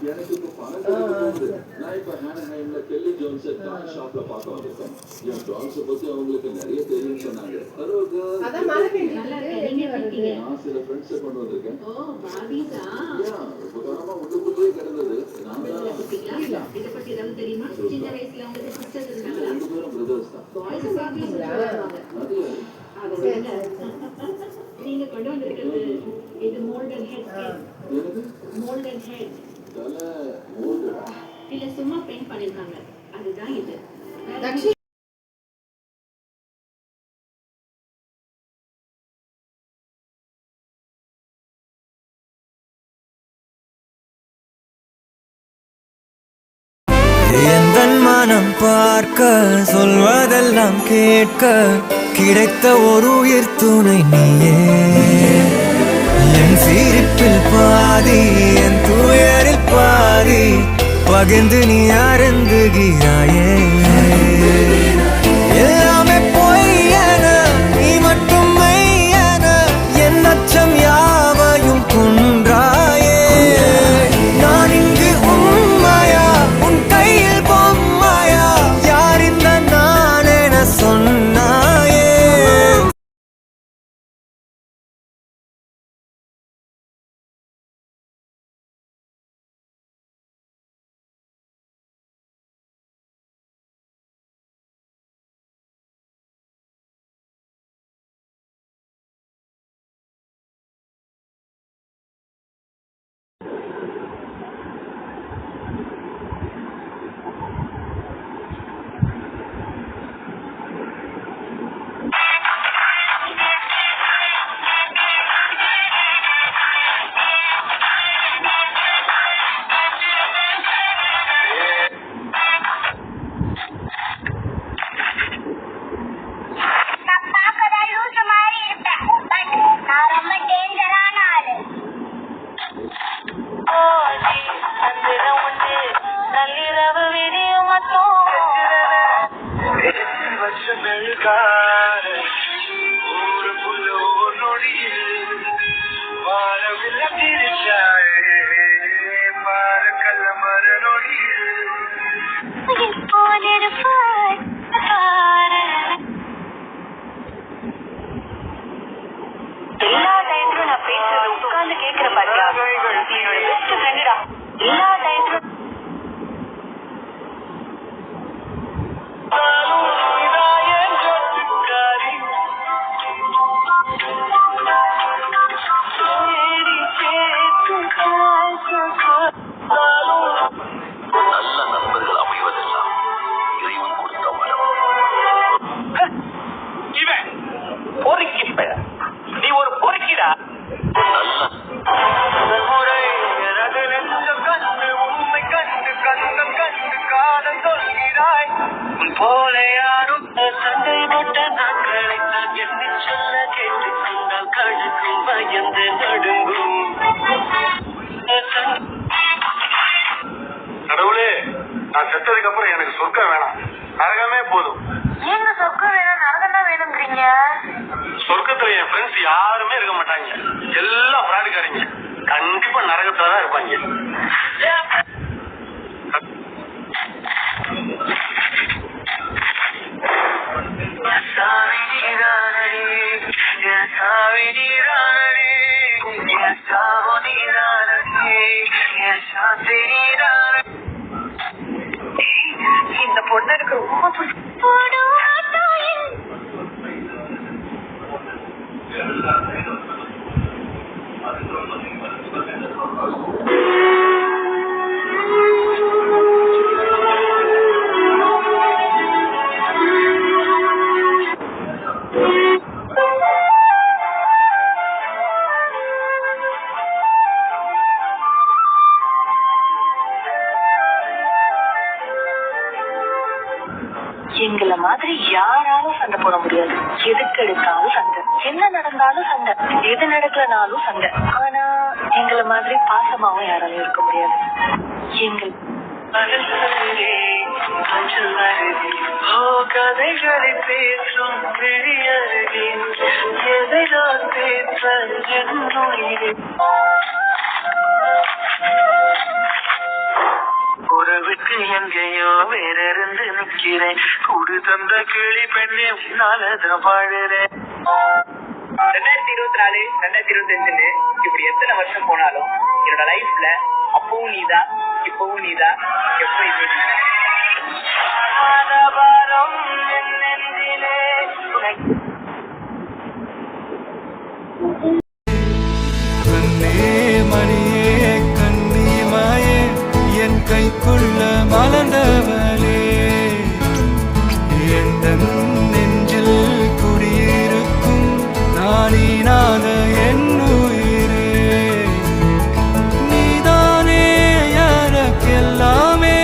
எனக்கு இப்போ பணம் கிடைக்க போகுது. நான் இப்போ ஹேனஹைம்ல கெல்லி ஜோன்ஸ் டாய் ஷாப்ல பார்க்க வந்திருக்கேன். என் டாக்ஸை பத்தி அவங்களுக்கு நிறைய தெரியும்னு சொன்னாங்க. நான் சில ஃப்ரெண்ட்ஸை கொண்டு வந்திருக்கேன். ரொம்ப காலமா உள்ளுக்குள்ளேயே கிடந்தது. நான் தான் 2 பேரும் பிரதர்ஸ் தான். நீங்க கொண்டு வந்திருக்கிறது இது மோல்டன் ஹெட். மோல்டன் ஹெட் இல்ல சும்மா பெயிண்ட் பண்ணிருக்காங்க. அதுதான் இது. எந்தன் மனம் பார்க்க சொல்வதெல்லாம் கேட்க கிடைத்த ஒரு உயிர் துணை நீயே. என் சிரிப்பில் பாதி என் துயரில் பாதி பகிர்ந்து நீ அருந்துகிறாயே. எல்லாமே பொய்யென நீ மட்டும் மெய்யென என் அச்சம் யாவையும் கொன்றாயே. நான் இங்கு உண்மையா உன் கையில் பொம்மையா யார் இந்த நான் என சொன்னாயே. கடவுளே, நான் செத்ததுக்கு அப்புறம் எனக்கு சொர்க்கம் வேணாம், நரகமே போதும். நீங்க சொர்க்கம் வேணும் நரகம் தான் வேணும்ன்றீங்க? சொர்க்கத்துல என் ஃப்ரெண்ட்ஸ் யாருமே இருக்க மாட்டாங்க, எல்லாம் பிராடுக்காரங்க. கண்டிப்பா நரகத்துலதான் இருப்பாங்க. இந்த பொண்ணு எனக்கு ரொம்ப நடந்தாலும் சண்டை, என்ன நடந்தாலும் சண்டை, எது நடக்கலனாலும் சண்டை. ஆனா எங்களை மாதிரி பாசமாவும் யாராலும் இருக்க முடியாது. எங்கள் கதைகளை பேசும் உறவுக்கு எங்கேயோ வேற இருந்து நிக்கிறேன். கூடு தந்த கிளி பெண்ணே உன்னாலதான் வாழுறேன். 2024 2025 இப்படி எத்தனை வருஷம் போனாலும் என்னோட லைஃப்ல அப்பவும் நீதான், இப்பவும் நீதான், எப்பயுமே நீதான். கண்ணே மணியே கண்ணிமாயே என் கைக்குள்ள மலர்ந்தவளே, எந்த நெஞ்சில் குடியிருக்கும் நானினாத என் உயிரே, நீதானே எனக்கெல்லாமே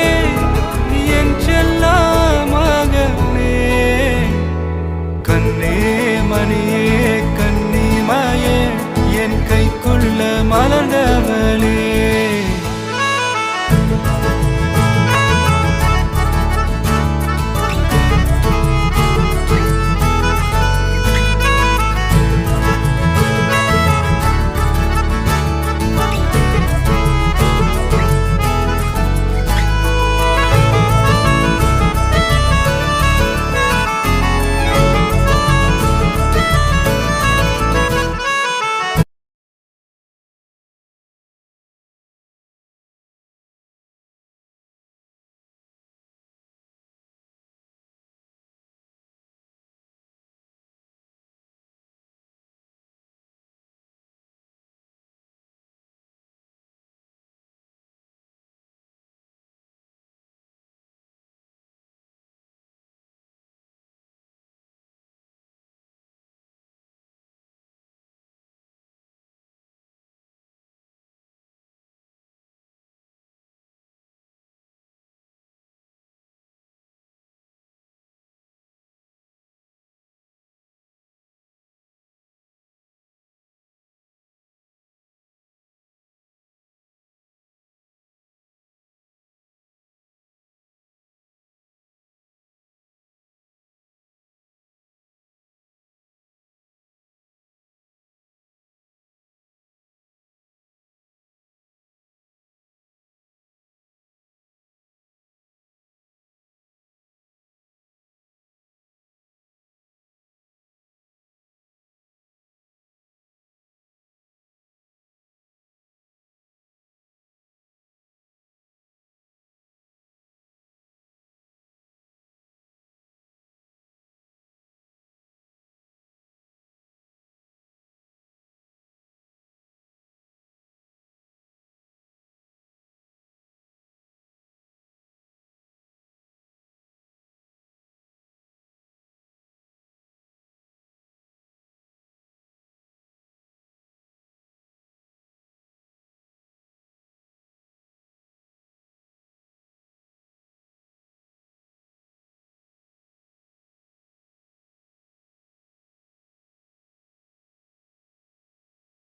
என் செல்ல மகனே. கண்ணே மணியே கண்ணிமாயே என் கைக்குள்ள மலர்ந்தவளே,